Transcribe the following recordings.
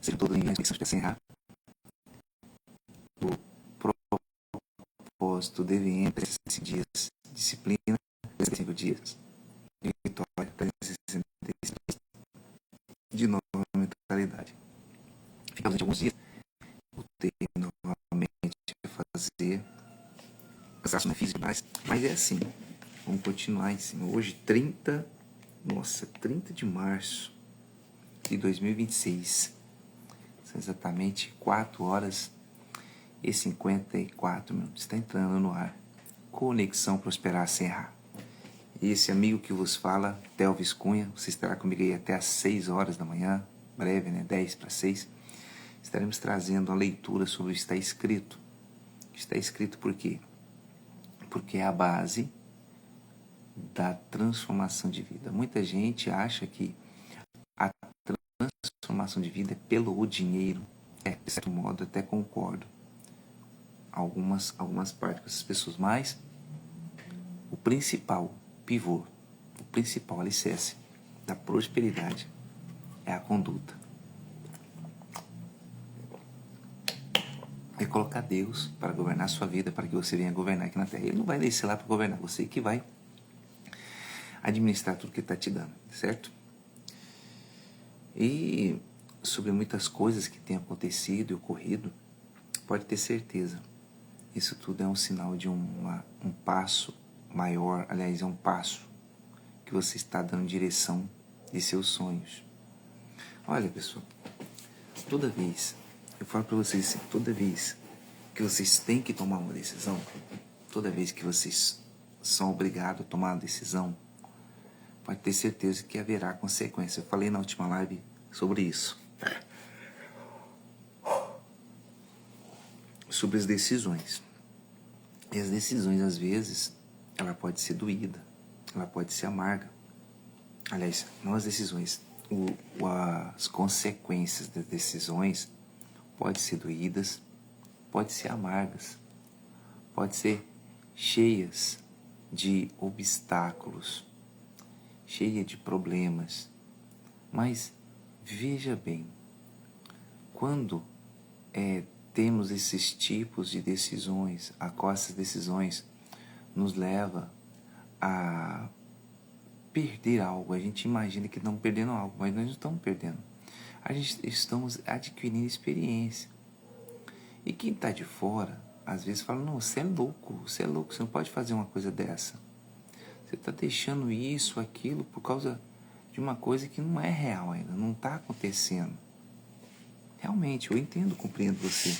Seja todo em reflexão de encerrar. O propósito deve entre 365 dias, disciplina, 365 dias, vitória, 366 de nova mentalidade. Ficamos de alguns dias, voltei novamente a fazer cansaço físico, mas é assim, vamos continuar em cima. Hoje, 30 de março de 2026, são exatamente 4 horas e 54 minutos. Está entrando no ar. Conexão Prosperar Sem Errar. E esse amigo que vos fala, Telvis Cunha, você estará comigo aí até às 6 horas da manhã, breve, né? 10 para 6. Estaremos trazendo a leitura sobre o Está Escrito. Está Escrito por quê? Porque é a base da transformação de vida. Muita gente acha que a transformação de vida é pelo dinheiro. De certo modo, até concordo. Algumas partes dessas pessoas, mas o principal pivô, o principal alicerce da prosperidade é a conduta. É colocar Deus para governar a sua vida, para que você venha governar aqui na Terra. Ele não vai descer lá para governar, você que vai administrar tudo que Ele está te dando, certo? E sobre muitas coisas que têm acontecido e ocorrido, pode ter certeza, isso tudo é um sinal de um passo maior, aliás, é um passo que você está dando direção de seus sonhos. Olha, pessoal, toda vez, eu falo para vocês assim, toda vez que vocês têm que tomar uma decisão, toda vez que vocês são obrigados a tomar uma decisão, pode ter certeza que haverá consequência. Eu falei na última live sobre isso. Sobre as decisões. E as decisões, às vezes, ela pode ser doída, ela pode ser amarga. Aliás, não as decisões, as consequências das decisões podem ser doídas, podem ser amargas, podem ser cheias de obstáculos, cheias de problemas. Mas veja bem, quando temos esses tipos de decisões, a qual essas decisões nos leva a perder algo, a gente imagina que estamos perdendo algo, mas nós não estamos perdendo. A gente estamos adquirindo experiência. E quem está de fora, às vezes fala, não, você é louco, você não pode fazer uma coisa dessa. Você está deixando isso, aquilo, por causa de uma coisa que não é real ainda, não está acontecendo. Realmente, eu entendo, compreendo você.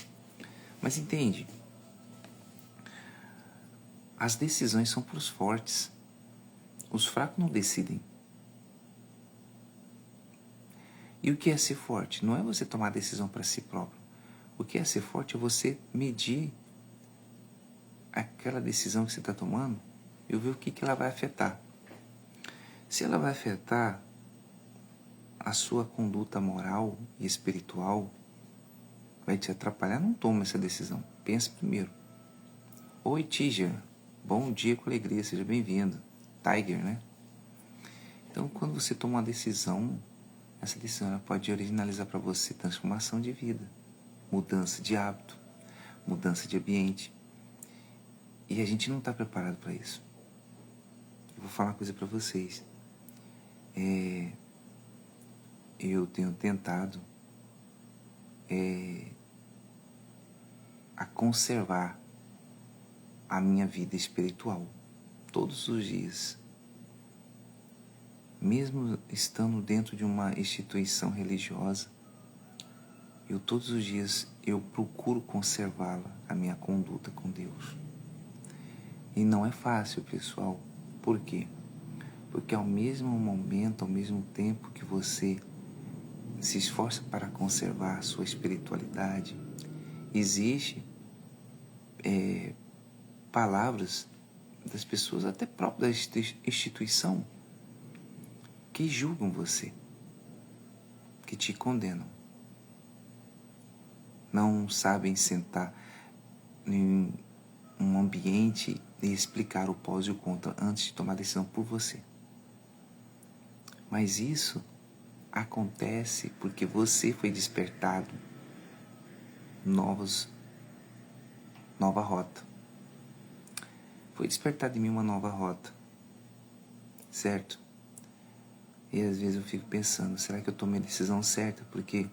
Mas entende, as decisões são para os fortes. Os fracos não decidem. E o que é ser forte? Não é você tomar a decisão para si próprio. O que é ser forte é você medir aquela decisão que você está tomando e ver o que ela vai afetar. Se ela vai afetar a sua conduta moral e espiritual, vai te atrapalhar, não toma essa decisão. Pensa primeiro. Oi, Tiger. Bom dia com alegria, seja bem-vindo. Tiger, né? Então, quando você toma uma decisão, essa decisão ela pode originalizar para você transformação de vida, mudança de hábito, mudança de ambiente. E a gente não está preparado para isso. Eu vou falar uma coisa para vocês. Eu tenho tentado a conservar a minha vida espiritual todos os dias. Mesmo estando dentro de uma instituição religiosa, todos os dias eu procuro conservá-la, a minha conduta com Deus. E não é fácil, pessoal. Por quê? Porque ao mesmo momento, ao mesmo tempo que você se esforça para conservar a sua espiritualidade, existe palavras das pessoas, até próprias da instituição, que julgam você, que te condenam. Não sabem sentar em um ambiente e explicar o pós e o contra antes de tomar decisão por você. Mas isso acontece porque você foi despertado nova rota. Foi despertado em mim uma nova rota, certo? E às vezes eu fico pensando, será que eu tomei a decisão certa? Porque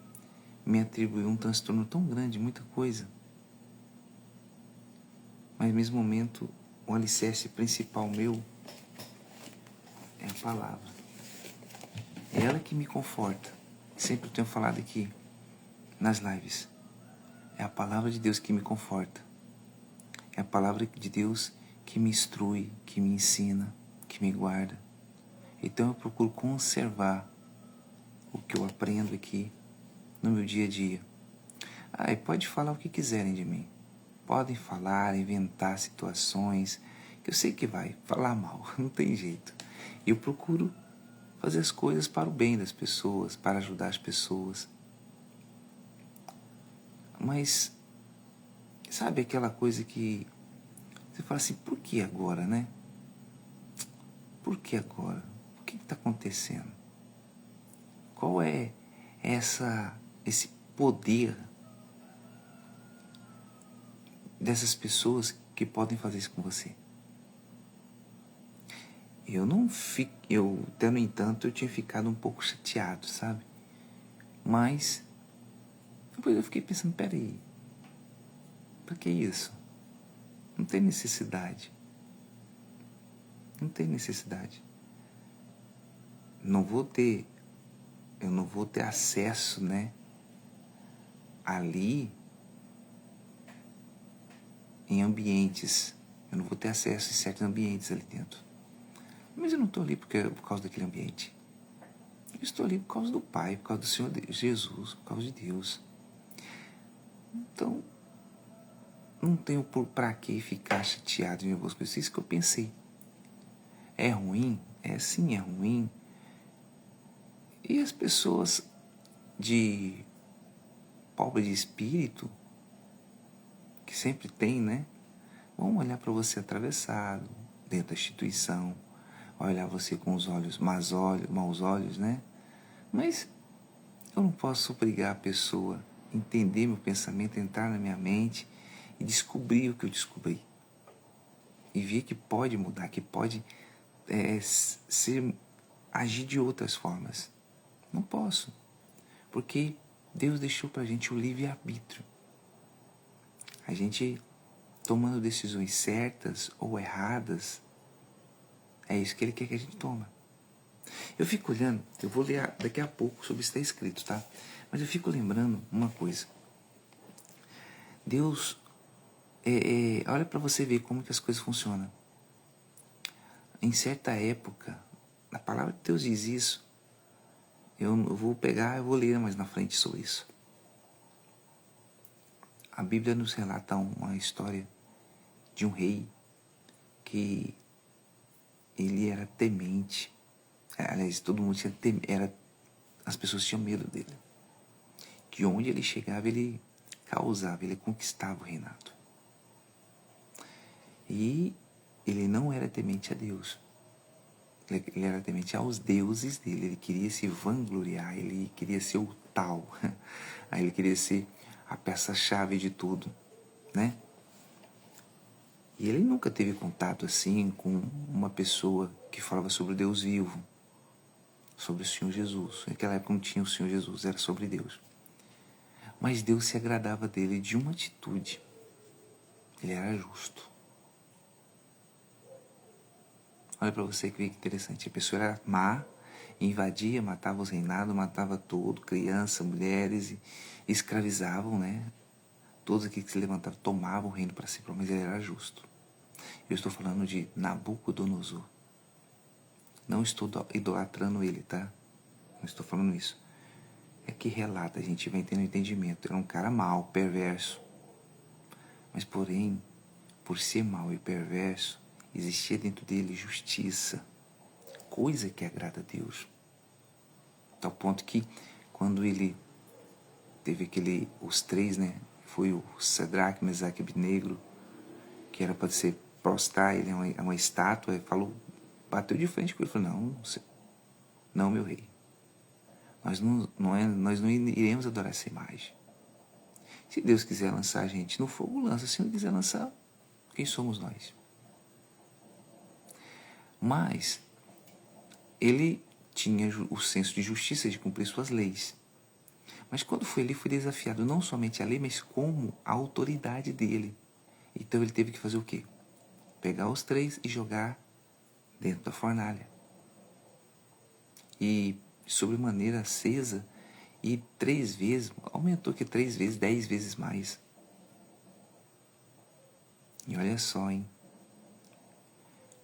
me atribuiu um transtorno tão grande, muita coisa. Mas nesse momento, o alicerce principal meu é a palavra. É ela que me conforta. Sempre eu tenho falado aqui nas lives. É a palavra de Deus que me conforta. É a palavra de Deus que me instrui, que me ensina, que me guarda. Então eu procuro conservar o que eu aprendo aqui no meu dia a dia. E pode falar o que quiserem de mim. Podem falar, inventar situações, que eu sei que vai falar mal, não tem jeito. E eu procuro fazer as coisas para o bem das pessoas, para ajudar as pessoas. Mas, sabe aquela coisa que você fala assim, por que agora, né? Por que agora? O que está acontecendo? Qual é esse poder dessas pessoas que podem fazer isso com você? Eu não fico, até no entanto, eu tinha ficado um pouco chateado, sabe? Mas depois eu fiquei pensando, peraí, pra que isso? Não tem necessidade. Não tem necessidade. Eu não vou ter acesso, né? Ali em ambientes. Eu não vou ter acesso em certos ambientes ali dentro. Mas eu não estou ali por causa daquele ambiente. Eu estou ali por causa do Pai, por causa do Senhor Jesus, por causa de Deus. Então, não tenho pra que ficar chateado em algumas coisas. Isso que eu pensei. É ruim? Sim, é ruim. E as pessoas de pobre de espírito, que sempre tem, né? Vão olhar para você atravessado, dentro da instituição, olhar você com os olhos, maus olhos, né? Mas eu não posso obrigar a pessoa a entender meu pensamento, entrar na minha mente e descobrir o que eu descobri. E ver que pode mudar, que pode agir de outras formas. Não posso. Porque Deus deixou pra gente o livre-arbítrio. A gente tomando decisões certas ou erradas, é isso que Ele quer que a gente toma. Eu fico olhando, eu vou ler daqui a pouco sobre isso que está escrito, tá? Mas eu fico lembrando uma coisa. Deus, olha para você ver como que as coisas funcionam. Em certa época, a palavra de Deus diz isso. Eu vou ler mais na frente sobre isso. A Bíblia nos relata uma história de um rei que ele era temente. Aliás, todo mundo as pessoas tinham medo dele. Que onde ele chegava, ele causava, ele conquistava o reinado. E ele não era temente a Deus. Ele era temente aos deuses dele. Ele queria se vangloriar, ele queria ser o tal. Aí ele queria ser a peça-chave de tudo, né? E ele nunca teve contato assim com uma pessoa que falava sobre o Deus vivo, sobre o Senhor Jesus. Naquela época não tinha o Senhor Jesus, era sobre Deus. Mas Deus se agradava dele de uma atitude. Ele era justo. Olha para você que interessante. A pessoa era má, invadia, matava os reinados, matava tudo, criança, mulheres, e escravizavam, né? Todos aqui que se levantavam tomavam o reino para si, mas ele era justo. Eu estou falando de Nabucodonosor. Não estou idolatrando ele, tá? Não estou falando isso. É que relata, a gente vai tendo entendimento. Era um cara mau, perverso. Mas, porém, por ser mau e perverso, existia dentro dele justiça, coisa que agrada a Deus. Tal ponto que, quando ele teve os três, né? Foi o Sadraque, Mesaque e Abednego, que era para ser prostrar ele a uma estátua, ele falou, bateu de frente com ele, falou, não, meu rei, Nós não iremos adorar essa imagem. Se Deus quiser lançar a gente no fogo, lança. Se não quiser lançar, quem somos nós? Mas ele tinha o senso de justiça de cumprir suas leis. Mas quando foi ali, foi desafiado não somente a lei, mas como a autoridade dele. Então ele teve que fazer o quê? Pegar os 3 e jogar dentro da fornalha. E sobremaneira acesa, e 3 vezes, aumentou que 3 vezes, 10 vezes mais. E olha só, hein?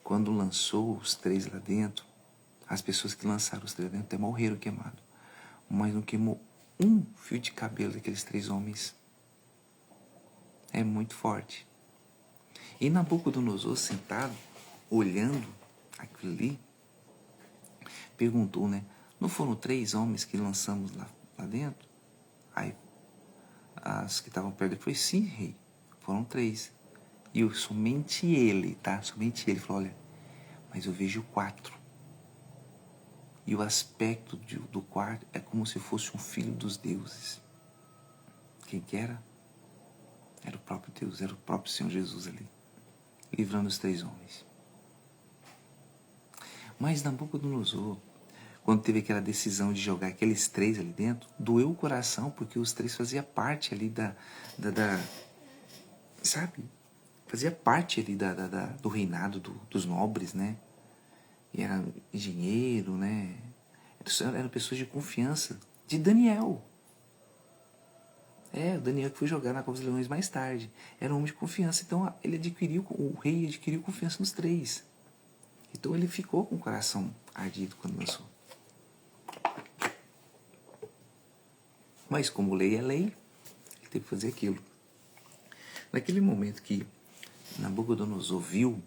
Quando lançou os 3 lá dentro, as pessoas que lançaram os 3 lá dentro até morreram queimados. Mas não queimou um fio de cabelo daqueles 3 homens. É muito forte. E Nabucodonosor, sentado, olhando aquilo ali, perguntou, né? Não foram 3 homens que lançamos lá dentro? Aí as que estavam perto dele foi, sim, rei, foram 3. E somente ele, tá? Somente ele falou, olha, mas eu vejo 4. E o aspecto do quarto é como se fosse um filho dos deuses. Quem que era? Era o próprio Deus, era o próprio Senhor Jesus ali, livrando os 3 homens. Mas Nabucodonosor, quando teve aquela decisão de jogar aqueles 3 ali dentro, doeu o coração, porque os 3 faziam parte ali sabe? Fazia parte ali do reinado dos nobres, né? E era engenheiro, né? Eram pessoas de confiança. De Daniel. O Daniel que foi jogar na Cova dos Leões mais tarde. Era um homem de confiança. Então o rei adquiriu confiança nos 3. Então ele ficou com o coração ardido quando lançou. Mas como lei é lei, ele teve que fazer aquilo. Naquele momento que Nabucodonosor viu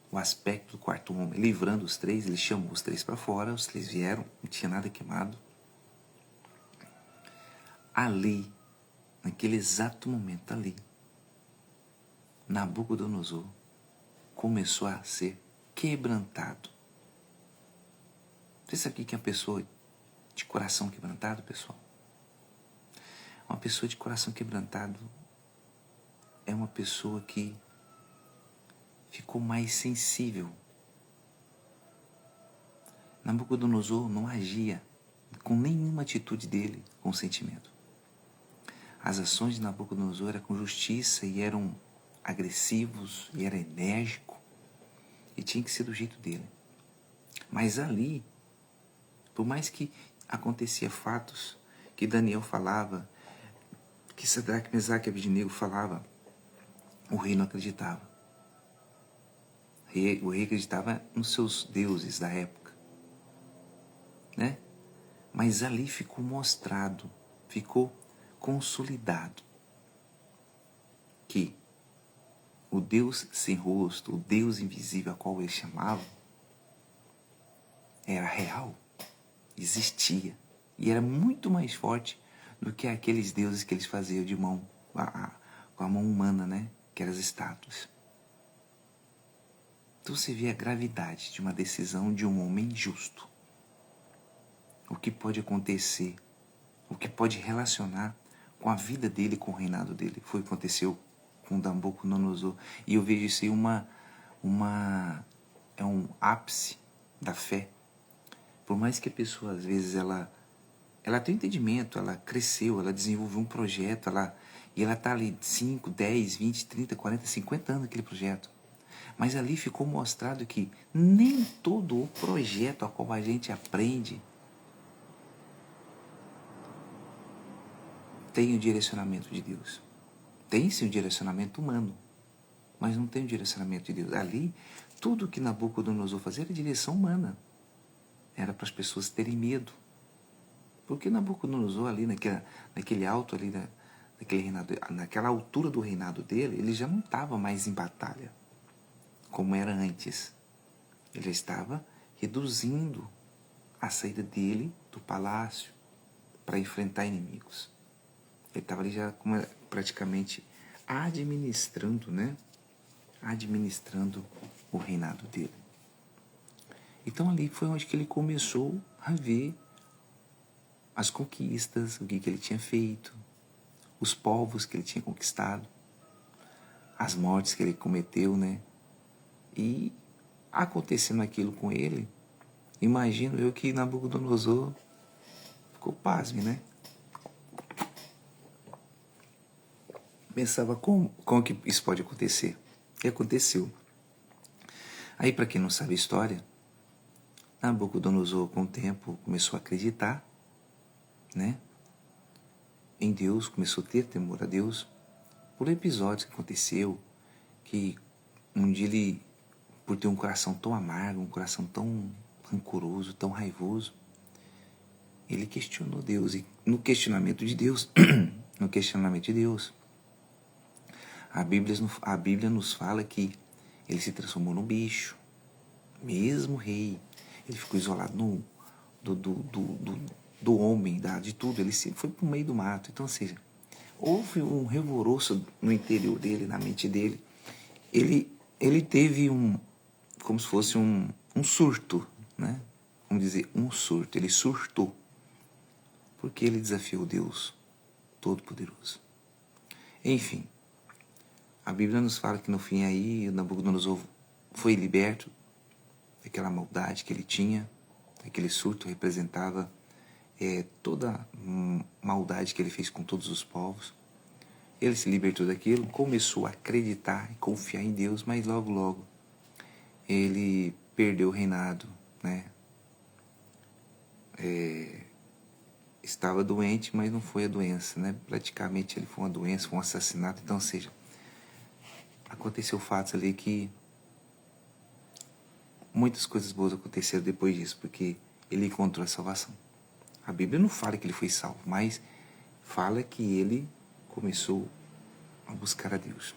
o aspecto do quarto homem livrando os 3, ele chamou os 3 para fora, os 3 vieram, não tinha nada queimado. Ali, naquele exato momento ali, Nabucodonosor começou a ser quebrantado. Você sabe o que é uma pessoa de coração quebrantado, pessoal? Uma pessoa de coração quebrantado é uma pessoa que ficou mais sensível. Nabucodonosor não agia com nenhuma atitude dele com sentimento. As ações de Nabucodonosor eram com justiça e eram agressivos e era enérgico e tinha que ser do jeito dele. Mas ali, por mais que acontecia fatos que Daniel falava, que Sadraque, Mesaque e Abednego falava, o rei não acreditava. O rei acreditava nos seus deuses da época, né? Mas ali ficou mostrado, ficou consolidado que o Deus sem rosto, o Deus invisível a qual eles chamavam, era real, existia e era muito mais forte do que aqueles deuses que eles faziam de mão, com a mão humana, né? Que eram as estátuas. Então você vê a gravidade de uma decisão de um homem justo. O que pode acontecer, o que pode relacionar com a vida dele, com o reinado dele. Foi o que aconteceu com Nabucodonosor. E eu vejo isso aí é um ápice da fé. Por mais que a pessoa, às vezes, ela tem entendimento, ela cresceu, ela desenvolveu um projeto, e ela está ali 5, 10, 20, 30, 40, 50 anos naquele projeto. Mas ali ficou mostrado que nem todo o projeto a qual a gente aprende tem o direcionamento de Deus. Tem sim o direcionamento humano, mas não tem o direcionamento de Deus. Ali, tudo que Nabucodonosor fazia era direção humana. Era para as pessoas terem medo. Porque Nabucodonosor ali, naquele alto ali, naquele reinado, naquela altura do reinado dele, ele já não estava mais em batalha, como era antes. Ele já estava reduzindo a saída dele do palácio para enfrentar inimigos. Ele estava ali já praticamente administrando, né? Administrando o reinado dele. Então ali foi onde que ele começou a ver as conquistas, o que ele tinha feito, os povos que ele tinha conquistado, as mortes que ele cometeu, né? E acontecendo aquilo com ele, imagino eu que Nabucodonosor ficou pasme, né? Pensava como que isso pode acontecer. E aconteceu. Aí, para quem não sabe a história, Nabucodonosor, com o tempo, começou a acreditar, né, em Deus, começou a ter temor a Deus, por episódios que aconteceu, que um dia ele, por ter um coração tão amargo, um coração tão rancoroso, tão raivoso, ele questionou Deus. E no questionamento de Deus, a Bíblia nos fala que ele se transformou num bicho, mesmo rei. Ele ficou isolado do homem, de tudo. Ele foi para o meio do mato. Então, ou seja, houve um revoltoso no interior dele, na mente dele. Ele teve como se fosse um surto, né? Vamos dizer, um surto. Ele surtou, porque ele desafiou Deus Todo-Poderoso. Enfim, a Bíblia nos fala que no fim aí, Nabucodonosor foi liberto daquela maldade que ele tinha. Aquele surto representava toda a maldade que ele fez com todos os povos. Ele se libertou daquilo, começou a acreditar e confiar em Deus, mas logo, logo, ele perdeu o reinado, né? Estava doente, mas não foi a doença, né? Praticamente ele foi uma doença, foi um assassinato. Então, ou seja, aconteceu fatos ali que muitas coisas boas aconteceram depois disso, porque ele encontrou a salvação. A Bíblia não fala que ele foi salvo, mas fala que ele começou a buscar a Deus.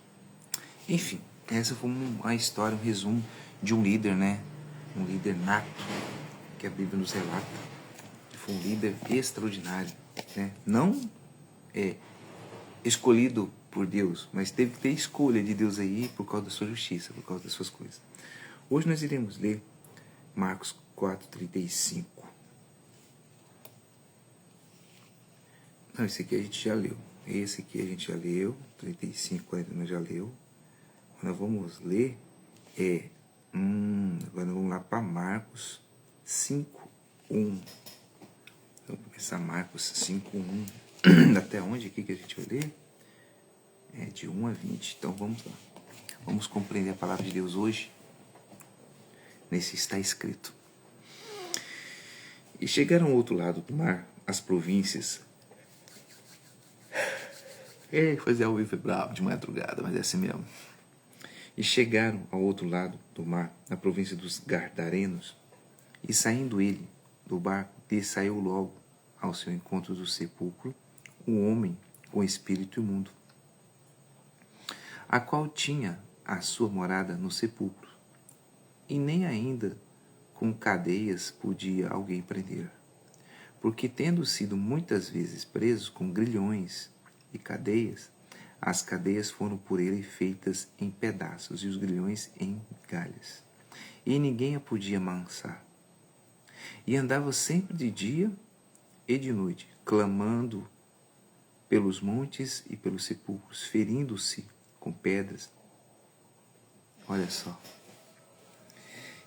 Enfim, essa foi uma história, um resumo de um líder, né? Um líder nato, que a Bíblia nos relata. Que foi um líder extraordinário, né? Não escolhido por Deus, mas teve que ter escolha de Deus aí por causa da sua justiça, por causa das suas coisas. Hoje nós iremos ler Marcos 4:35. Não, esse aqui a gente já leu. Esse aqui a gente já leu. 35, 40 nós já leu. Nós vamos ler agora nós vamos lá para Marcos 5:1. Vamos começar Marcos 5:1. Até onde aqui que a gente vai ler? De 1 a 20. Então vamos lá. Vamos compreender a palavra de Deus hoje. Nesse está escrito. E chegaram ao outro lado do mar, as províncias. Fazer ao vivo é bravo de madrugada, mas é assim mesmo. E chegaram ao outro lado do mar, na província dos Gardarenos, e saindo ele do barco, saiu logo ao seu encontro do sepulcro um homem com espírito imundo, a qual tinha a sua morada no sepulcro, e nem ainda com cadeias podia alguém prender, porque tendo sido muitas vezes preso com grilhões e cadeias, as cadeias foram por ele feitas em pedaços e os grilhões em galhas, e ninguém a podia amansar. E andava sempre de dia e de noite, clamando pelos montes e pelos sepulcros, ferindo-se com pedras. Olha só.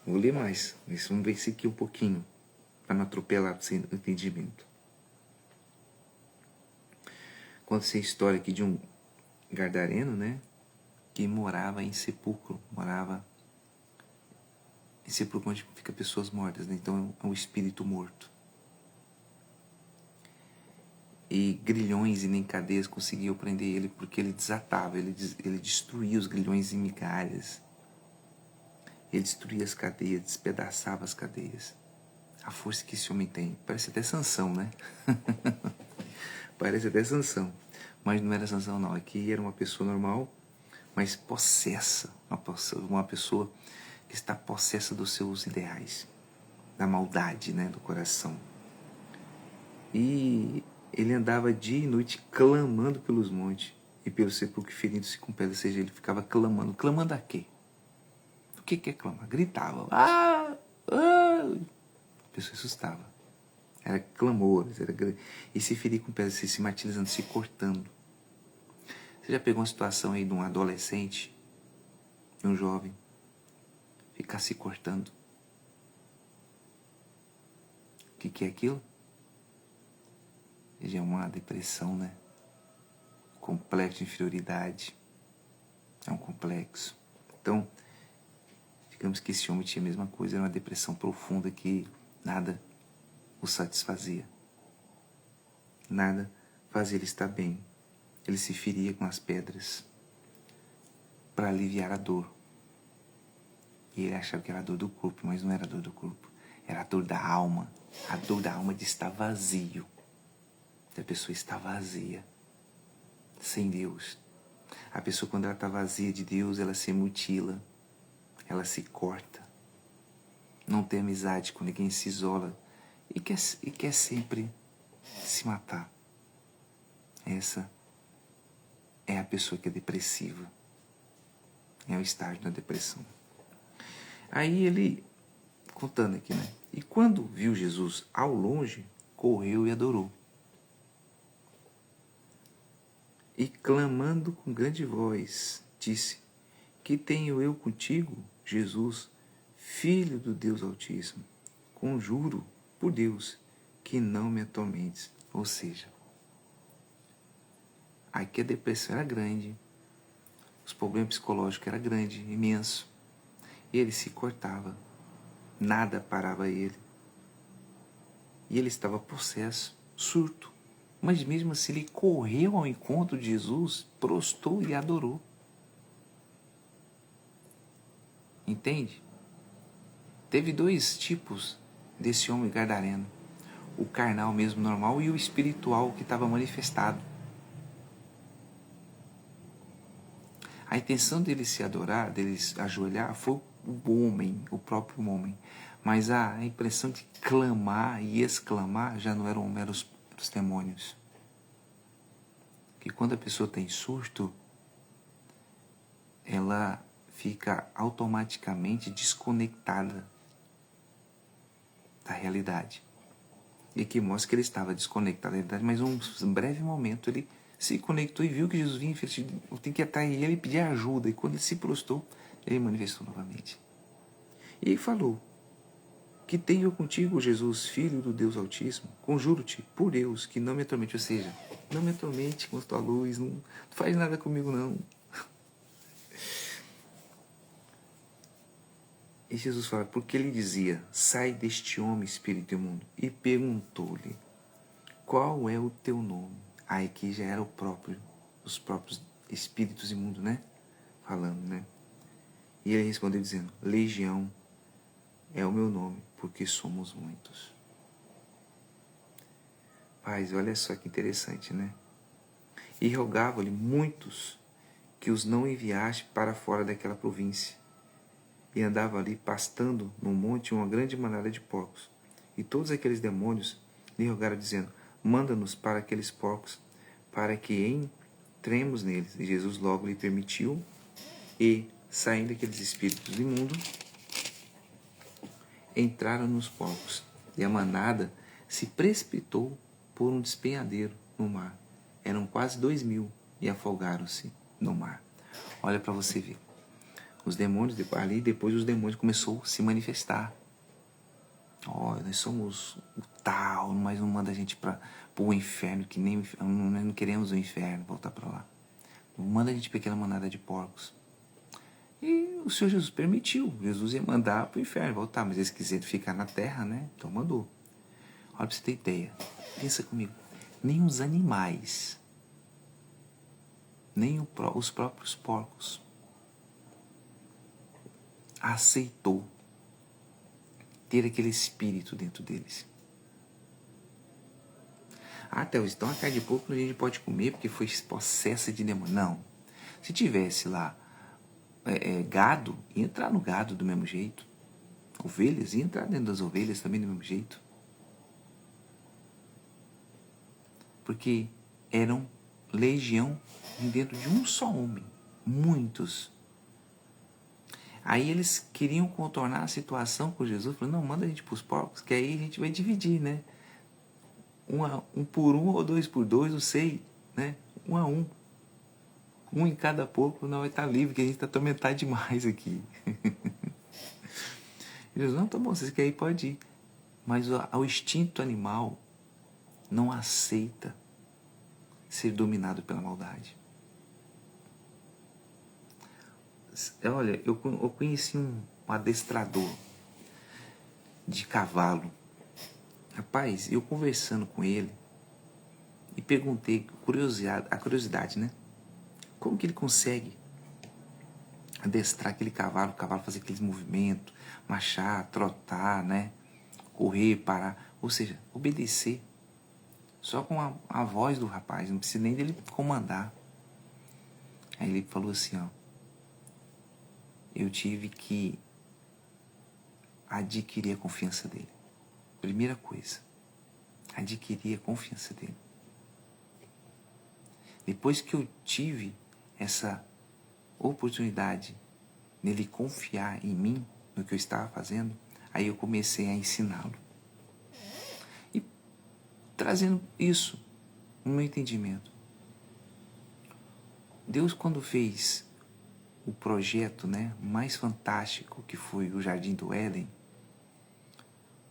Vou ler mais, mas vamos ver isso aqui um pouquinho, para não atropelar sem entendimento. Conta-se a história aqui de um Gadareno, né? Que morava em sepulcro, em sepulcro onde fica pessoas mortas, né? Então é um espírito morto. E grilhões e nem cadeias conseguiam prender ele, porque ele desatava, ele destruía os grilhões em migalhas. Ele destruía as cadeias, despedaçava as cadeias. A força que esse homem tem. Parece até Sansão, né? Parece até Sansão. Mas não era Sansão, não. Aqui era uma pessoa normal, mas possessa. Uma pessoa que está possessa dos seus ideais, da maldade, né, do coração. E ele andava dia e noite clamando pelos montes e pelo sepulcro, ferindo-se com pedras. Ou seja, ele ficava clamando. Clamando a quê? O que é clamar? Gritava. A pessoa assustava. Era clamores, e se ferir com pedras, se martirizando, se cortando. Você já pegou uma situação aí de um adolescente, de um jovem, ficar se cortando? O que é aquilo? Já é uma depressão, né? Complexo de inferioridade. É um complexo. Então, digamos que esse homem tinha a mesma coisa, era uma depressão profunda que nada o satisfazia. Nada fazia ele estar bem. Ele se feria com as pedras para aliviar a dor. E ele achava que era a dor do corpo, mas não era a dor do corpo. Era a dor da alma. A dor da alma de estar vazio. A pessoa está vazia. Sem Deus. A pessoa, quando ela está vazia de Deus, ela se mutila. Ela se corta. Não tem amizade com ninguém, se isola. E quer sempre se matar. Essa é a pessoa que é depressiva. É o estágio da depressão. Aí ele, contando aqui, né? E quando viu Jesus ao longe, correu e adorou. E clamando com grande voz, disse: Que tenho eu contigo, Jesus, Filho do Deus Altíssimo? Conjuro por Deus que não me atormentes. Ou seja, aqui a depressão era grande, os problemas psicológicos eram grandes, imenso. Ele se cortava, nada parava ele. E ele estava possesso, surto. Mas mesmo assim ele correu ao encontro de Jesus, prostrou e adorou. Entende? Teve dois tipos desse homem gadareno. O carnal mesmo, normal, e o espiritual que estava manifestado. A intenção dele se adorar, dele se ajoelhar, foi o homem, o próprio homem. Mas a impressão de clamar e exclamar já não era o homem, eram os demônios. Que quando a pessoa tem surto, ela fica automaticamente desconectada da realidade. E que mostra que ele estava desconectado da realidade, mas um breve momento ele se conectou e viu que Jesus vinha, tem que atrair ele e pedir ajuda. E quando ele se prostrou, ele manifestou novamente. E ele falou: Que tenho contigo, Jesus, Filho do Deus Altíssimo? Conjuro-te, por Deus, que não me atormente. Ou seja, não me atormente com a tua luz, não faz nada comigo não. E Jesus fala, porque ele dizia: Sai deste homem, espírito imundo. E perguntou-lhe: Qual é o teu nome? Aí que já era os próprios espíritos imundos, né? Falando, né? E ele respondeu dizendo: Legião é o meu nome, porque somos muitos. Pais, olha só que interessante, né? E rogava-lhe muitos que os não enviaste para fora daquela província. E andava ali pastando no monte uma grande manada de porcos. E todos aqueles demônios lhe rogaram, dizendo: Manda-nos para aqueles porcos, para que entremos neles. E Jesus logo lhe permitiu, e, saindo aqueles espíritos imundos, entraram nos porcos. E a manada se precipitou por um despenhadeiro no mar. Eram quase 2.000 e afogaram-se no mar. Olha para você ver. Os demônios, ali depois os demônios começaram a se manifestar. Nós somos o tal, mas não manda a gente para o inferno, que nem não queremos o inferno, voltar para lá. Manda a gente para aquela manada de porcos. E o Senhor Jesus permitiu. Jesus ia mandar para o inferno, voltar, mas eles quiseram ficar na terra, né? Então mandou. Olha para você ter ideia. Pensa comigo. Nem os animais, nem os próprios porcos aceitou ter aquele espírito dentro deles. Théo, então a carne de porco a gente pode comer porque foi possessa de demônio. Não. Se tivesse lá gado, ia entrar no gado do mesmo jeito. Ovelhas, ia entrar dentro das ovelhas também do mesmo jeito. Porque eram legião dentro de um só homem. Muitos. Aí eles queriam contornar a situação com Jesus, falando: não, manda a gente para os porcos, que aí a gente vai dividir, né? um por um ou dois por dois, não sei, né? Um a um. Um em cada porco não vai estar livre, que a gente está atormentado demais aqui. Jesus, não, tá bom, vocês querem ir, pode ir. Mas o instinto animal não aceita ser dominado pela maldade. Olha, eu conheci um adestrador de cavalo. Rapaz, eu conversando com ele e perguntei, a curiosidade, né? Como que ele consegue adestrar aquele cavalo, o cavalo fazer aqueles movimentos, marchar, trotar, né? Correr, parar, ou seja, obedecer. Só com a voz do rapaz, não precisa nem dele comandar. Aí ele falou assim, ó, eu tive que adquirir a confiança dele. Primeira coisa, adquirir a confiança dele. Depois que eu tive essa oportunidade nele confiar em mim, no que eu estava fazendo, aí eu comecei a ensiná-lo. E trazendo isso no meu entendimento. Deus, quando fez o projeto, né, mais fantástico, que foi o Jardim do Éden,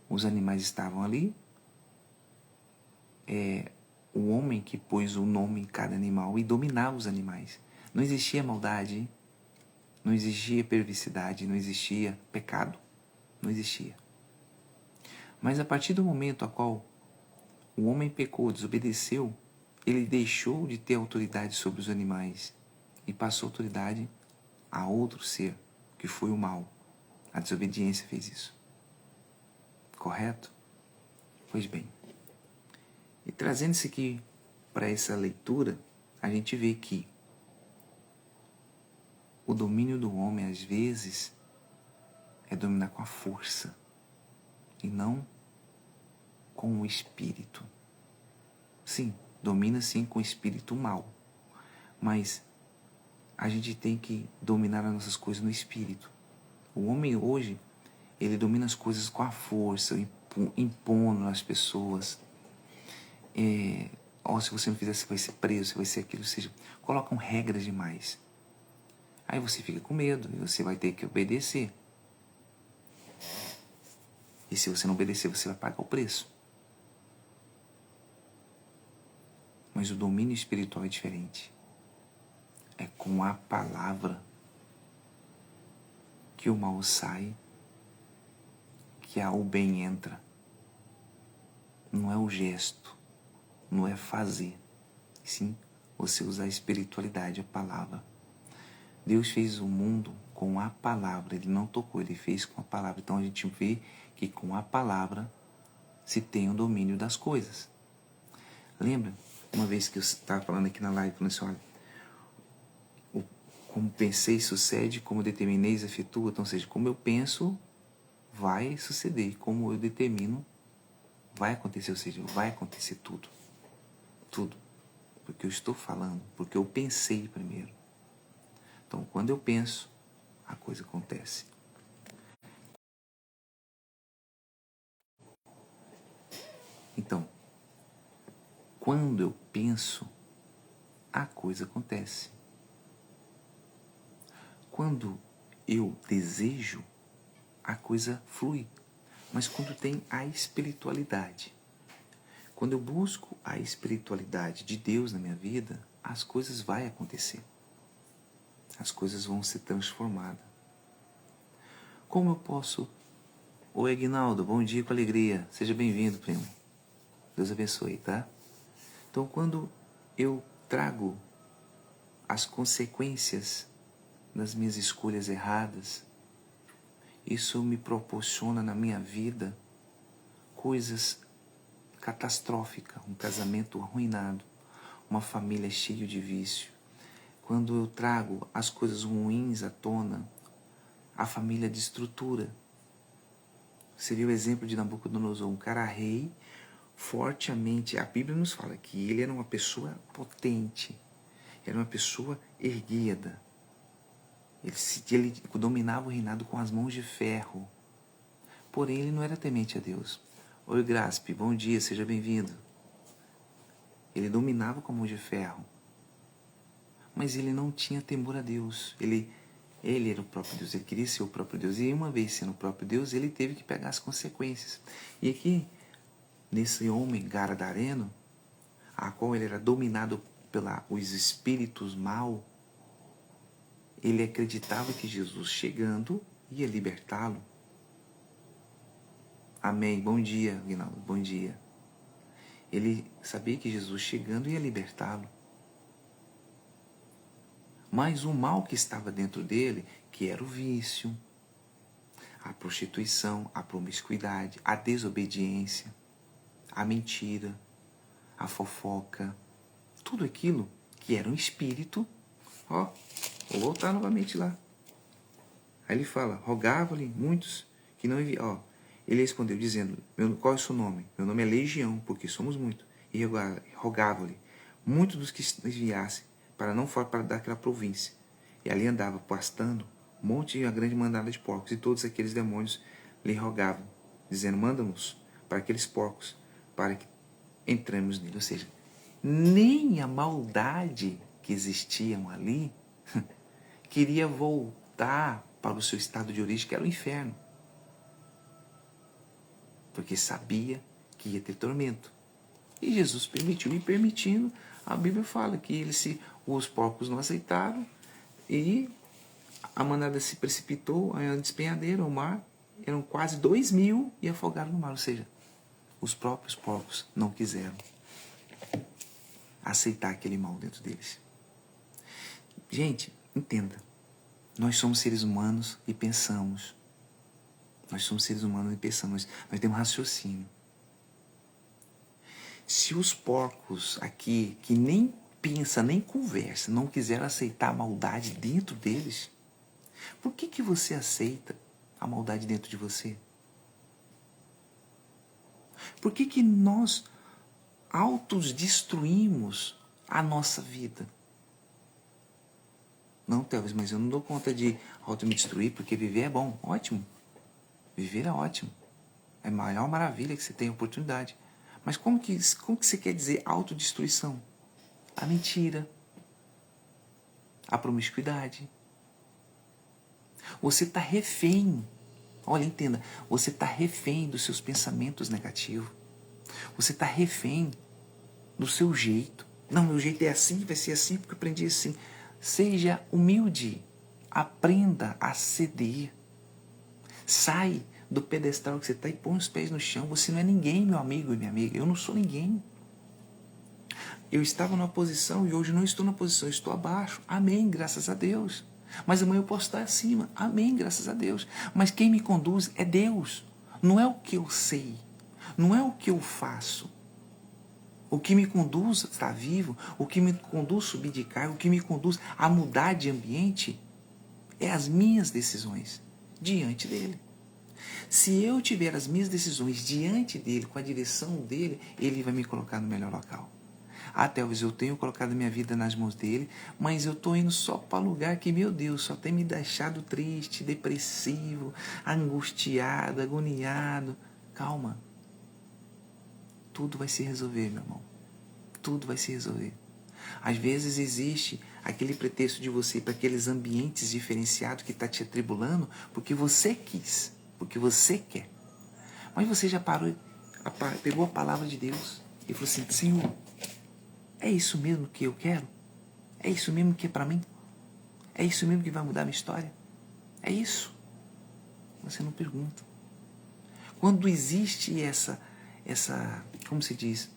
os animais estavam ali, o homem que pôs o nome em cada animal e dominava os animais. Não existia maldade, não existia perversidade, não existia pecado, não existia. Mas a partir do momento a qual o homem pecou, desobedeceu, ele deixou de ter autoridade sobre os animais e passou autoridade a outro ser, que foi o mal. A desobediência fez isso. Correto? Pois bem. E trazendo isso aqui para essa leitura, a gente vê que o domínio do homem, às vezes, é dominar com a força e não com o espírito. Sim, domina sim com o espírito mal, mas a gente tem que dominar as nossas coisas no espírito. O homem hoje, ele domina as coisas com a força, impondo nas pessoas. Se você não fizer, você vai ser preso, você vai ser aquilo. Ou seja, colocam regras demais. Aí você fica com medo e você vai ter que obedecer. E se você não obedecer, você vai pagar o preço. Mas o domínio espiritual é diferente. É com a palavra que o mal sai, que o bem entra. Não é o gesto, não é fazer. Sim, você usar a espiritualidade, a palavra. Deus fez o mundo com a palavra, Ele não tocou, Ele fez com a palavra. Então a gente vê que com a palavra se tem o domínio das coisas. Lembra? Uma vez que eu estava falando aqui na live, falando assim, olha, como pensei sucede, como determinei efetua. Então, ou seja, como eu penso, vai suceder. Como eu determino, vai acontecer. Ou seja, vai acontecer tudo. Tudo. Porque eu estou falando, porque eu pensei primeiro. Então, quando eu penso, a coisa acontece. Então, quando eu penso, a coisa acontece. Quando eu desejo, a coisa flui. Mas quando tem a espiritualidade, quando eu busco a espiritualidade de Deus na minha vida, as coisas vão acontecer. As coisas vão ser transformadas. Como eu posso... Oi, Aguinaldo, bom dia com alegria. Seja bem-vindo, primo. Deus abençoe, tá? Então, quando eu trago as consequências das minhas escolhas erradas, isso me proporciona na minha vida coisas catastróficas, um casamento arruinado, uma família cheia de vício. Quando eu trago as coisas ruins à tona, a família destrutura. Você viu o exemplo de Nabucodonosor, um cara rei, fortemente, a Bíblia nos fala que ele era uma pessoa potente, era uma pessoa erguida. Ele dominava o reinado com as mãos de ferro. Porém, ele não era temente a Deus. Oi, Graspe, bom dia, seja bem-vindo. Ele dominava com a mão de ferro. Mas ele não tinha temor a Deus. Ele era o próprio Deus, ele queria ser o próprio Deus. E uma vez sendo o próprio Deus, ele teve que pegar as consequências. E aqui, nesse homem gadareno, a qual ele era dominado pelos espíritos mal, ele acreditava que Jesus chegando ia libertá-lo. Amém. Bom dia, Guinaldo. Bom dia. Ele sabia que Jesus chegando ia libertá-lo. Mas o mal que estava dentro dele, que era o vício, a prostituição, a promiscuidade, a desobediência, a mentira, a fofoca, tudo aquilo que era um espírito. Ó, vou voltar novamente lá. Aí ele fala, rogava-lhe muitos que não enviavam. Ele respondeu dizendo, qual é o seu nome? Meu nome é Legião, porque somos muitos. E rogava-lhe muitos dos que enviassem, para não fora para daquela província. E ali andava pastando um monte e uma grande mandada de porcos. E todos aqueles demônios lhe rogavam, dizendo, manda-nos para aqueles porcos, para que entremos nele. Ou seja, nem a maldade que existiam ali queria voltar para o seu estado de origem, que era o inferno. Porque sabia que ia ter tormento. E Jesus permitiu, e permitindo, a Bíblia fala que os porcos não aceitaram, e a manada se precipitou a despenhadeiro, ao mar, eram quase 2.000 e afogaram no mar. Ou seja, os próprios porcos não quiseram aceitar aquele mal dentro deles. Gente, entenda, nós somos seres humanos e pensamos. Nós somos seres humanos e pensamos, nós temos raciocínio. Se os porcos aqui, que nem pensa, nem conversa, não quiseram aceitar a maldade dentro deles, por que você aceita a maldade dentro de você? Por que nós autodestruímos a nossa vida? Não, Telvis, mas eu não dou conta de me destruir, porque viver é bom, ótimo. Viver é ótimo. É a maior maravilha que você tem a oportunidade. Mas como que você quer dizer autodestruição? A mentira, a promiscuidade. Você está refém. Olha, entenda. Você está refém dos seus pensamentos negativos. Você está refém do seu jeito. Não, meu jeito é assim, vai ser assim porque eu aprendi assim. Seja humilde. Aprenda a ceder. Sai do pedestal que você está e põe os pés no chão. Você não é ninguém, meu amigo e minha amiga. Eu não sou ninguém. Eu estava numa posição e hoje não estou na posição, eu estou abaixo. Amém, graças a Deus. Mas amanhã eu posso estar acima. Amém, graças a Deus. Mas quem me conduz é Deus. Não é o que eu sei. Não é o que eu faço. O que me conduz a estar vivo, o que me conduz a subir de cargo, o que me conduz a mudar de ambiente é as minhas decisões diante dele. Se eu tiver as minhas decisões diante dele, com a direção dele, ele vai me colocar no melhor local. Talvez eu tenho colocado minha vida nas mãos dele, mas eu estou indo só para lugar que, meu Deus, só tem me deixado triste, depressivo, angustiado, agoniado. Calma. Tudo vai se resolver, meu irmão. Tudo vai se resolver. Às vezes existe aquele pretexto de você ir para aqueles ambientes diferenciados que está te atribulando porque você quis, porque você quer. Mas você já parou, pegou a palavra de Deus e falou assim, Senhor, é isso mesmo que eu quero? É isso mesmo que é para mim? É isso mesmo que vai mudar a minha história? É isso? Você não pergunta. Quando existe como se diz?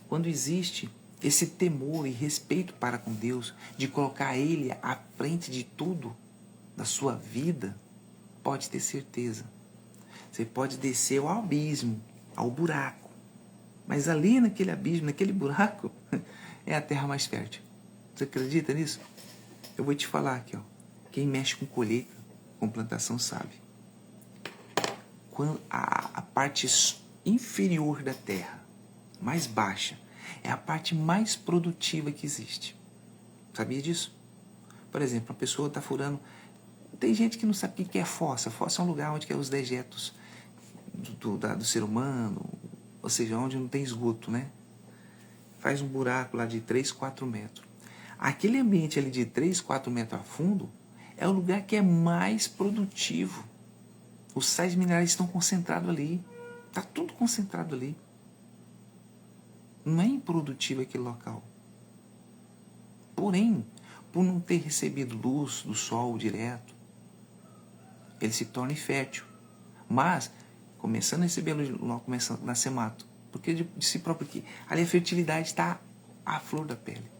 Quando existe esse temor e respeito para com Deus, de colocar Ele à frente de tudo da sua vida, pode ter certeza. Você pode descer ao abismo, ao buraco. Mas ali naquele abismo, naquele buraco, é a terra mais fértil. Você acredita nisso? Eu vou te falar aqui, ó. Quem mexe com colheita, com plantação, sabe. Quando a parte inferior da terra, mais baixa, é a parte mais produtiva que existe. Sabia disso? Por exemplo, a pessoa está furando... Tem gente que não sabe o que é fossa. Fossa é um lugar onde os dejetos do ser humano, ou seja, onde não tem esgoto, né? faz um buraco lá de 3, 4 metros. Aquele ambiente ali de 3, 4 metros a fundo é o lugar que é mais produtivo. Os sais minerais estão concentrados ali. Está tudo concentrado ali. Não é improdutivo aquele local. Porém, por não ter recebido luz do sol direto, ele se torna infértil. Mas, começando a receber luz, logo começa a nascer mato. Porque de si próprio aqui. Ali a fertilidade está à flor da pele.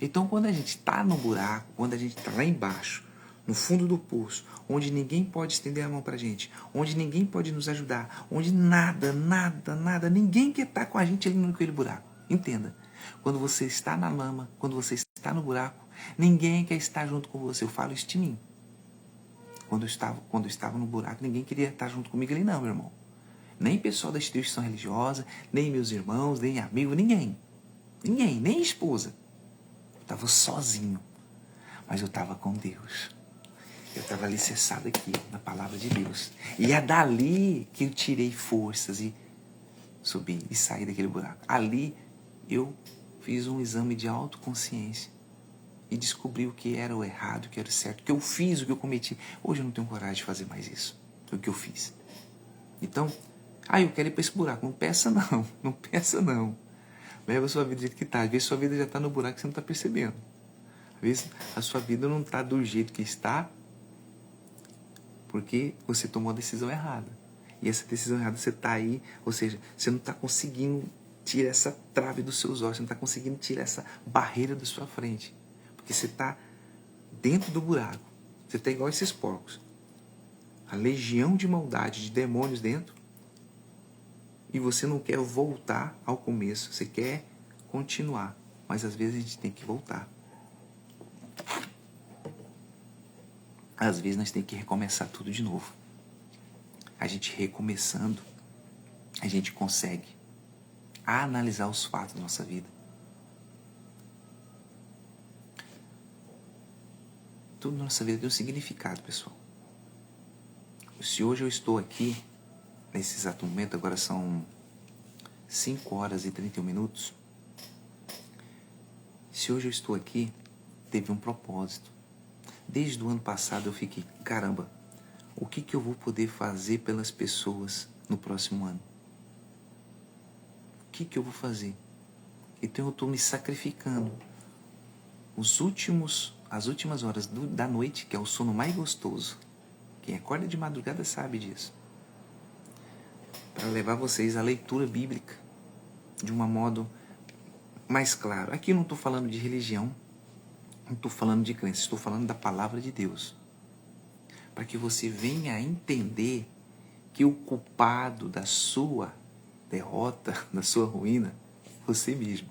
Então, quando a gente está no buraco, quando a gente está lá embaixo, no fundo do poço, onde ninguém pode estender a mão para a gente, onde ninguém pode nos ajudar, onde nada, ninguém quer estar com a gente ali naquele buraco. Entenda, quando você está na lama, quando você está no buraco, ninguém quer estar junto com você. Eu falo isso de mim. Quando eu estava no buraco, ninguém queria estar junto comigo ali não, meu irmão. Nem pessoal da instituição religiosa, nem meus irmãos, nem amigos, ninguém. Ninguém, nem esposa. Eu estava sozinho, mas eu estava com Deus. Eu estava alicerçado aqui na palavra de Deus. E é dali que eu tirei forças e subi e saí daquele buraco. Ali eu fiz um exame de autoconsciência e descobri o que era o errado, o que era o certo, o que eu fiz, o que eu cometi. Hoje eu não tenho coragem de fazer mais isso, o que eu fiz. Então, eu quero ir para esse buraco. Não peça não, não peça não. Leva a sua vida do jeito que está. Às vezes a sua vida já está no buraco que você não está percebendo. Às vezes a sua vida não está do jeito que está porque você tomou a decisão errada. E essa decisão errada você está aí, ou seja, você não está conseguindo tirar essa trave dos seus olhos, você não está conseguindo tirar essa barreira da sua frente. Porque você está dentro do buraco. Você está igual esses porcos. A legião de maldade, de demônios dentro. E você não quer voltar ao começo, você quer continuar. Mas às vezes a gente tem que voltar. Às vezes nós temos que recomeçar tudo de novo. A gente recomeçando, a gente consegue analisar os fatos da nossa vida. Tudo na nossa vida tem um significado, pessoal. Se hoje eu estou aqui, nesse exato momento, agora são 5 horas e 31 minutos. Se hoje eu estou aqui, teve um propósito. Desde o ano passado eu fiquei, caramba, o que eu vou poder fazer pelas pessoas no próximo ano? O que eu vou fazer? Então eu estou me sacrificando. As últimas horas da noite, que é o sono mais gostoso. Quem acorda de madrugada sabe disso. Para levar vocês à leitura bíblica de um modo mais claro. Aqui eu não estou falando de religião, não estou falando de crença, estou falando da palavra de Deus. Para que você venha a entender que o culpado da sua derrota, da sua ruína, é você mesmo.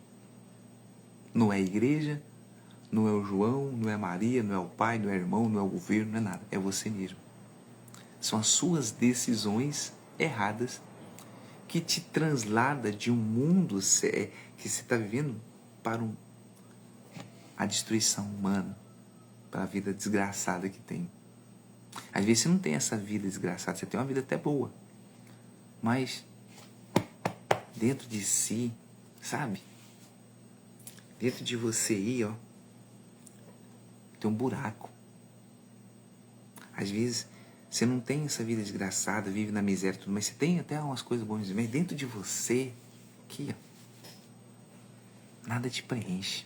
Não é a igreja, não é o João, não é a Maria, não é o pai, não é o irmão, não é o governo, não é nada. É você mesmo. São as suas decisões erradas que te translada de um mundo que você está vivendo para a destruição humana, para a vida desgraçada que tem. Às vezes você não tem essa vida desgraçada, você tem uma vida até boa. Mas dentro de si, sabe? Dentro de você aí, ó, tem um buraco. Às vezes você não tem essa vida desgraçada, vive na miséria e tudo, mas você tem até umas coisas boas, mas dentro de você, aqui, ó, nada te preenche.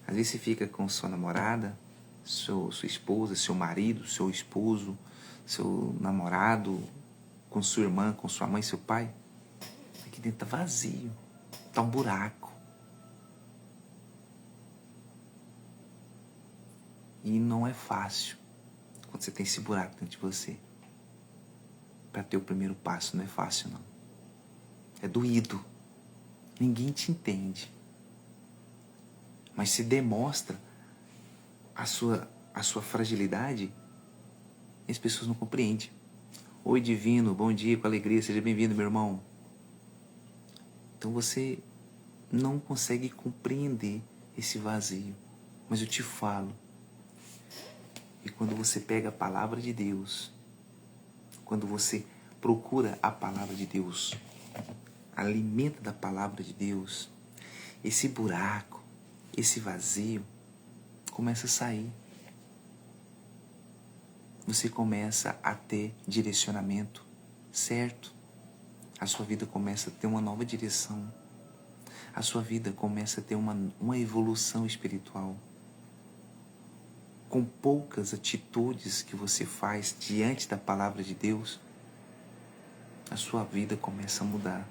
Às vezes você fica com sua namorada, sua esposa, seu marido, seu esposo, seu namorado, com sua irmã, com sua mãe, seu pai. Aqui dentro tá vazio, tá um buraco. E não é fácil quando você tem esse buraco dentro de você. Para ter o primeiro passo não é fácil, não. É doído. Ninguém te entende. Mas se demonstra a sua fragilidade, e as pessoas não compreendem. Oi, divino, bom dia, com alegria, seja bem-vindo, meu irmão. Então você não consegue compreender esse vazio. Mas eu te falo, e quando você pega a palavra de Deus, quando você procura a palavra de Deus, alimenta da palavra de Deus, esse buraco, esse vazio começa a sair. Você começa a ter direcionamento certo. A sua vida começa a ter uma nova direção. A sua vida começa a ter uma evolução espiritual. Com poucas atitudes que você faz diante da palavra de Deus, a sua vida começa a mudar.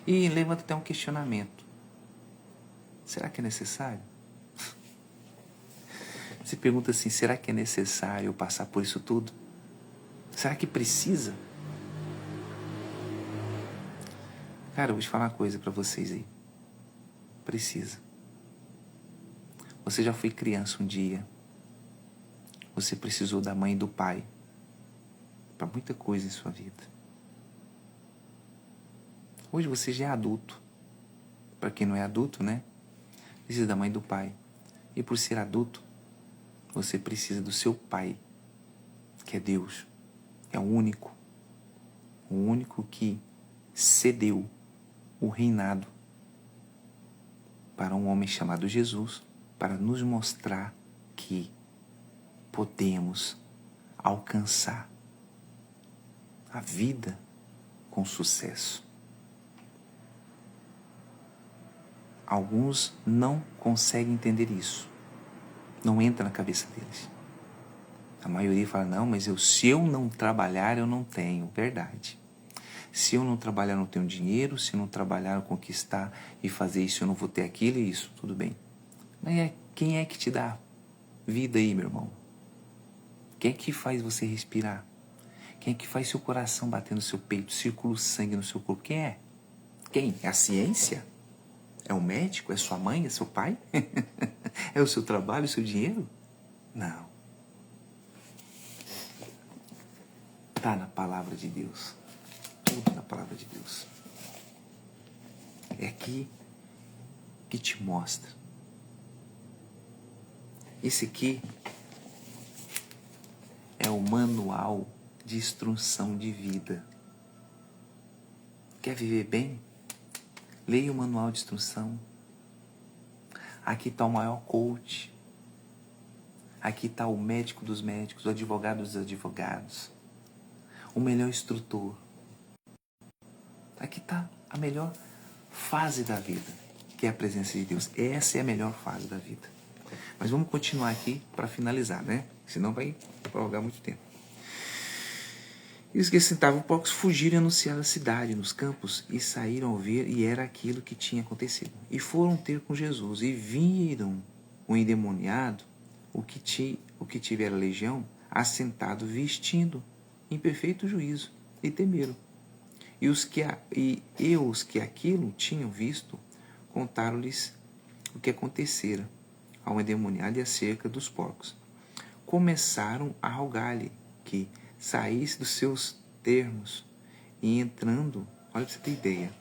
E levanta até um questionamento. Será que é necessário? Você pergunta assim, será que é necessário eu passar por isso tudo? Será que precisa? Cara, eu vou te falar uma coisa pra vocês aí. Precisa. Você já foi criança um dia. Você precisou da mãe e do pai para muita coisa em sua vida. Hoje você já é adulto. Para quem não é adulto, né? Precisa da mãe e do pai. E por ser adulto, você precisa do seu pai, que é Deus. É o único que cedeu o reinado para um homem chamado Jesus, para nos mostrar que podemos alcançar a vida com sucesso. Alguns não conseguem entender isso. Não entra na cabeça deles. A maioria fala, não, mas se eu não trabalhar, eu não tenho. Verdade. Se eu não trabalhar, eu não tenho dinheiro. Se eu não trabalhar, eu conquistar e fazer isso, eu não vou ter aquilo e isso. Tudo bem. Mas quem é que te dá vida aí, meu irmão? Quem é que faz você respirar? Quem é que faz seu coração bater no seu peito, circula o sangue no seu corpo? Quem é? Quem? É a ciência? É o médico? É sua mãe? É seu pai? É o seu trabalho, o seu dinheiro? Não. Está na palavra de Deus. Tudo na palavra de Deus. É aqui que te mostra. Esse aqui é o manual de instrução de vida. Quer viver bem? Leia o manual de instrução. Aqui está o maior coach. Aqui está o médico dos médicos, o advogado dos advogados. O melhor instrutor. Aqui está a melhor fase da vida, que é a presença de Deus. Essa é a melhor fase da vida. Mas vamos continuar aqui para finalizar, né? Senão vai prolongar muito tempo. E os que sentavam porcos fugiram e anunciaram a cidade nos campos e saíram ao ver, e era aquilo que tinha acontecido. E foram ter com Jesus e viram o endemoniado, o que tivera legião, assentado, vestindo em perfeito juízo, e temeram. E os que aquilo tinham visto, contaram-lhes o que acontecera ao endemoniado e acerca dos porcos. Começaram a rogar-lhe que saísse dos seus termos, e entrando, olha para você ter ideia,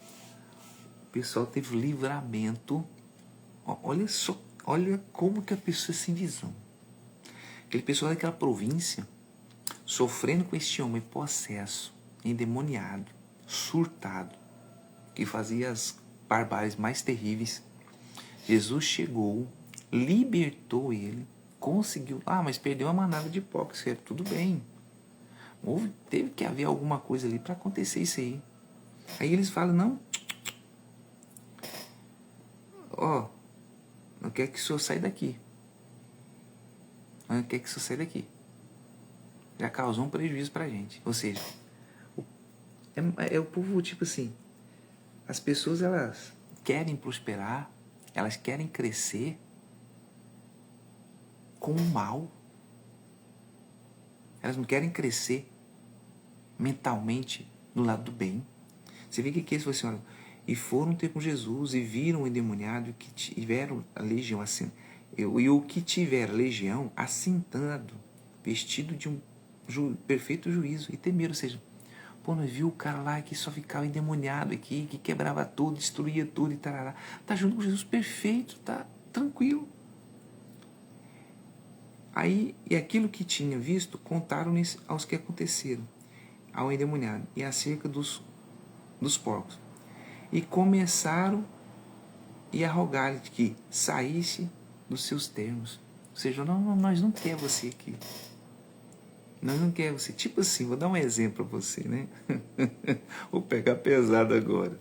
o pessoal teve livramento. Olha só, olha como que a pessoa sem visão. Aquele pessoal daquela província, sofrendo com este homem possesso, endemoniado, surtado, que fazia as barbáries mais terríveis. Jesus chegou, libertou ele, conseguiu. Mas perdeu a manada de porcos, tudo bem. Teve que haver alguma coisa ali para acontecer isso aí. Aí eles falam, não quero que o senhor saia daqui. Não quero que o senhor saia daqui. Já causou um prejuízo pra gente. Ou seja, é o povo tipo assim, as pessoas elas querem prosperar, elas querem crescer com o mal. Elas não querem crescer mentalmente do lado do bem. Você vê que eles falaram assim, olha, e foram ter com Jesus e viram o endemoniado que tiveram a legião assim, e o que tiver legião assentado, vestido de um perfeito juízo, e temeram. Ou seja, nós viu o cara lá que só ficava endemoniado aqui, que quebrava tudo, destruía tudo e tarará. Tá junto com Jesus perfeito, tá tranquilo. Aí, e aquilo que tinha visto, contaram-lhes aos que aconteceram, ao endemoniado, e acerca dos porcos. e começaram a rogar-lhe que saísse dos seus termos. Ou seja, nós não queremos você aqui. Nós não queremos você. Tipo assim, vou dar um exemplo para você, né? Vou pegar pesado agora.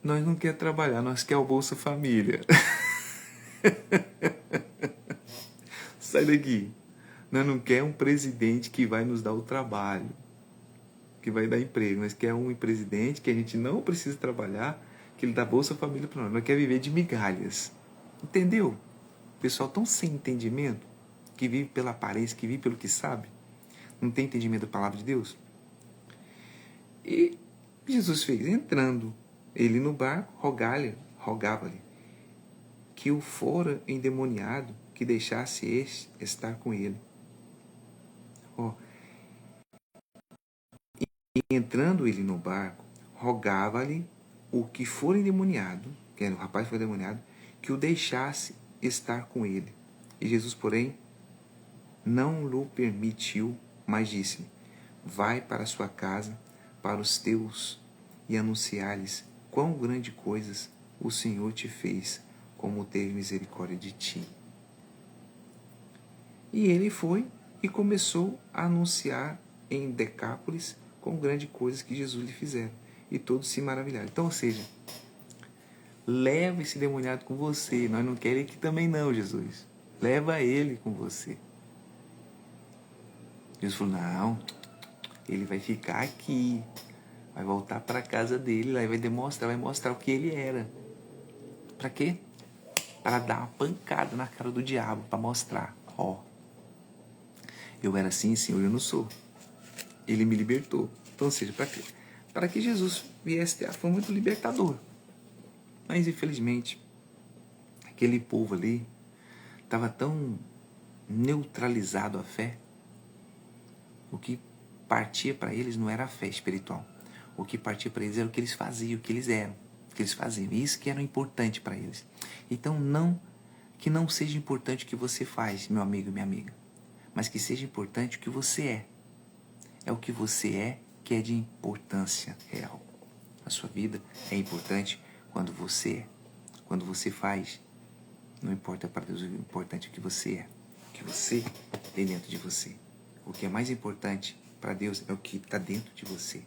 Nós não queremos trabalhar, nós queremos o Bolsa Família. Sai daqui. Nós não queremos um presidente que vai nos dar o trabalho, que vai dar emprego. Nós queremos um presidente que a gente não precisa trabalhar, que ele dá Bolsa Família para nós. Nós queremos viver de migalhas. Entendeu? Pessoal tão sem entendimento, que vive pela aparência, que vive pelo que sabe, não tem entendimento da palavra de Deus. E Jesus fez, entrando ele no barco, rogava-lhe que o fora endemoniado, que deixasse este estar com ele. E entrando ele no barco, rogava-lhe o que for endemoniado, que era o rapaz que foi endemoniado, que o deixasse estar com ele. E Jesus, porém, não lhe permitiu, mas disse-lhe: vai para a sua casa, para os teus, e anunciar-lhes quão grandes coisas o Senhor te fez, como teve misericórdia de ti. E ele foi e começou a anunciar em Decápolis quão grandes coisas que Jesus lhe fizera. E todos se maravilharam. Então, ou seja, leva esse demoniado com você. Nós não queremos ele aqui também não, Jesus. Leva ele com você. Jesus falou, não, ele vai ficar aqui. Vai voltar para a casa dele, lá vai mostrar o que ele era. Para quê? Para dar uma pancada na cara do diabo, para mostrar, eu era assim, Senhor, eu não sou. Ele me libertou. Então, ou seja, para quê? Para que Jesus viesse ter, foi muito libertador. Mas, infelizmente, aquele povo ali estava tão neutralizado a fé. O que partia para eles não era a fé espiritual. O que partia para eles era o que eles faziam, o que eles eram, o que eles faziam. Isso que era importante para eles. Então, que não seja importante o que você faz, meu amigo e minha amiga, mas que seja importante o que você é. É o que você é que é de importância real. A sua vida é importante quando você é. Quando você faz, não importa para Deus, o importante é o que você é. O que você tem dentro de você. O que é mais importante para Deus é o que está dentro de você.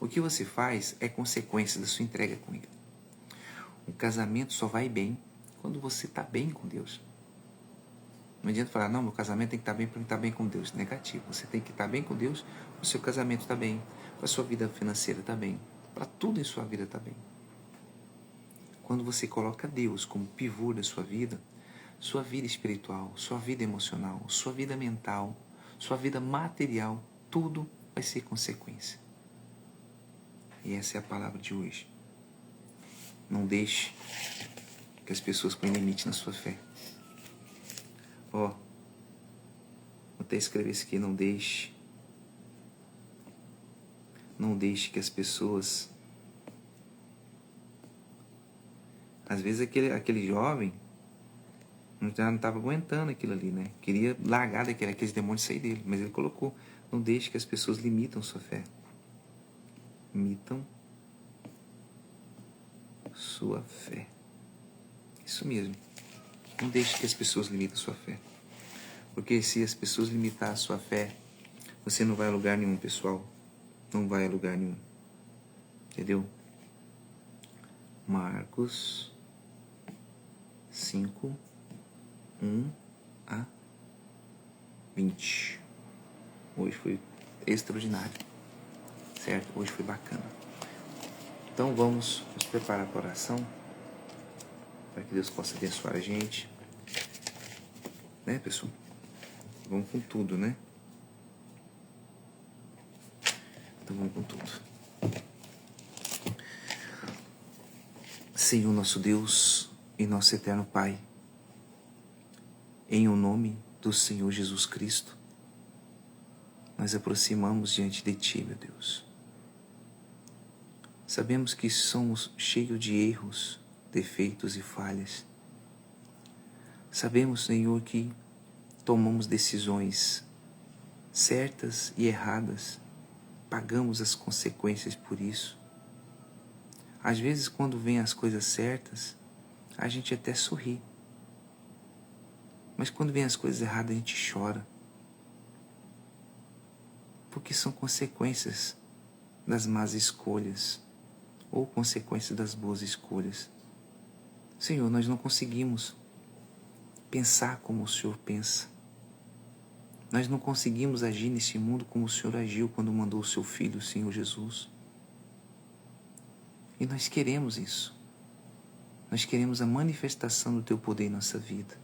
O que você faz é consequência da sua entrega com Ele. Um casamento só vai bem quando você está bem com Deus. Não adianta falar, não, meu casamento tem que estar bem para estar bem com Deus. Negativo. Você tem que estar bem com Deus, o seu casamento está bem, a sua vida financeira está bem, para tudo em sua vida está bem. Quando você coloca Deus como pivô da sua vida espiritual, sua vida emocional, sua vida mental, sua vida material, tudo vai ser consequência. E essa é a palavra de hoje. Não deixe que as pessoas ponham limite na sua fé. Vou até escrever isso aqui, não deixe que as pessoas... Às vezes aquele jovem já não estava aguentando aquilo ali, né? Queria largar aqueles demônios sair dele, mas ele colocou, não deixe que as pessoas limitam sua fé. Limitam sua fé. Isso mesmo. Não deixe que as pessoas limitem sua fé. Porque se as pessoas limitar a sua fé, você não vai a lugar nenhum, pessoal. Não vai a lugar nenhum. Entendeu? Marcos 5, 1 a 20. Hoje foi extraordinário. Certo? Hoje foi bacana. Então vamos nos preparar para a oração. Para que Deus possa abençoar a gente. Né, pessoal? Vamos com tudo, né? Então vamos com tudo. Senhor nosso Deus e nosso eterno Pai, em o nome do Senhor Jesus Cristo, nós aproximamos diante de Ti, meu Deus. Sabemos que somos cheios de erros, defeitos e falhas. Sabemos, Senhor, que tomamos decisões certas e erradas, pagamos as consequências por isso. Às vezes, quando vem as coisas certas, a gente até sorri. Mas quando vem as coisas erradas, a gente chora. Porque são consequências das más escolhas ou consequências das boas escolhas. Senhor, nós não conseguimos pensar como o Senhor pensa. Nós não conseguimos agir nesse mundo como o Senhor agiu quando mandou o seu Filho, o Senhor Jesus. E nós queremos isso. Nós queremos a manifestação do Teu poder em nossa vida.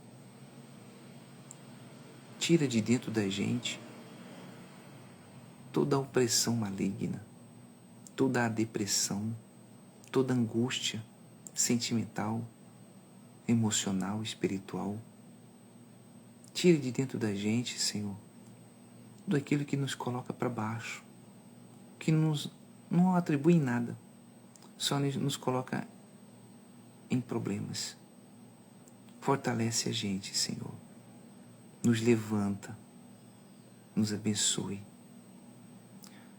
Tira de dentro da gente toda a opressão maligna, toda a depressão, toda a angústia sentimental, emocional, espiritual. Tire de dentro da gente, Senhor, tudo aquilo que nos coloca para baixo, que não atribui nada, só nos coloca em problemas. Fortalece a gente, Senhor. Nos levanta, nos abençoe.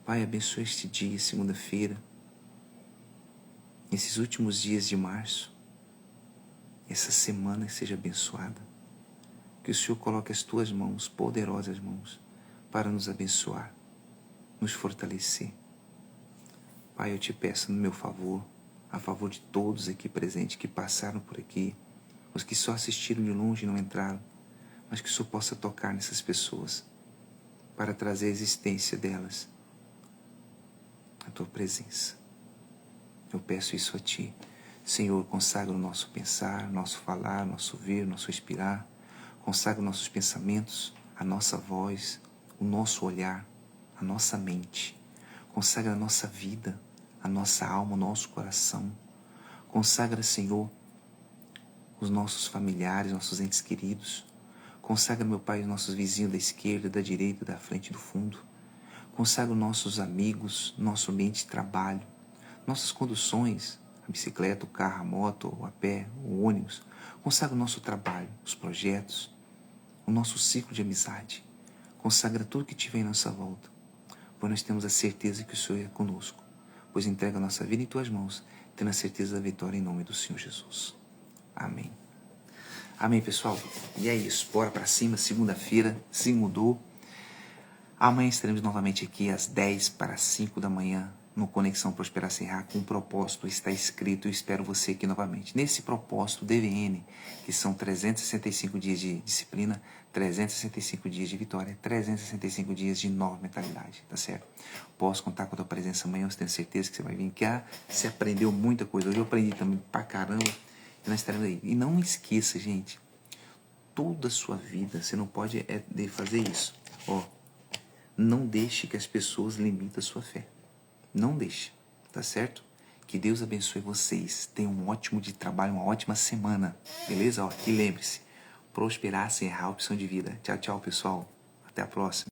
Pai, abençoe este dia, segunda-feira, esses últimos dias de março, essa semana seja abençoada. Que o Senhor coloque as Tuas mãos, poderosas mãos, para nos abençoar, nos fortalecer. Pai, eu te peço no meu favor, a favor de todos aqui presentes que passaram por aqui, os que só assistiram de longe e não entraram, mas que o Senhor possa tocar nessas pessoas, para trazer a existência delas, a Tua presença. Eu peço isso a Ti. Senhor, consagra o nosso pensar, nosso falar, nosso ver, nosso respirar. Consagra nossos pensamentos, a nossa voz, o nosso olhar, a nossa mente. Consagra a nossa vida, a nossa alma, o nosso coração. Consagra, Senhor, os nossos familiares, nossos entes queridos. Consagra, meu Pai, os nossos vizinhos da esquerda, da direita, da frente e do fundo. Consagra os nossos amigos, nosso ambiente de trabalho, nossas conduções, a bicicleta, o carro, a moto, o a pé, o ônibus. Consagra o nosso trabalho, os projetos, o nosso ciclo de amizade. Consagra tudo que tiver em nossa volta, pois nós temos a certeza que o Senhor é conosco, pois entrega a nossa vida em Tuas mãos, tendo a certeza da vitória em nome do Senhor Jesus. Amém. Amém, pessoal? E é isso, bora pra cima, segunda-feira, se mudou. Amanhã estaremos novamente aqui às 10:55 da manhã, no Conexão Prosperar Serra, com um propósito, está escrito, eu espero você aqui novamente. Nesse propósito DVN, que são 365 dias de disciplina, 365 dias de vitória, 365 dias de nova mentalidade, tá certo? Posso contar com a tua presença amanhã, eu tenho certeza que você vai vir aqui. Você aprendeu muita coisa, hoje eu aprendi também pra caramba, e nós estaremos aí. E não esqueça, gente, toda a sua vida, você não pode fazer isso, não deixe que as pessoas limitem a sua fé. Não deixe, tá certo? Que Deus abençoe vocês. Tenham um ótimo dia de trabalho, uma ótima semana. Beleza? E lembre-se, prosperar sem errar a opção de vida. Tchau, tchau, pessoal. Até a próxima.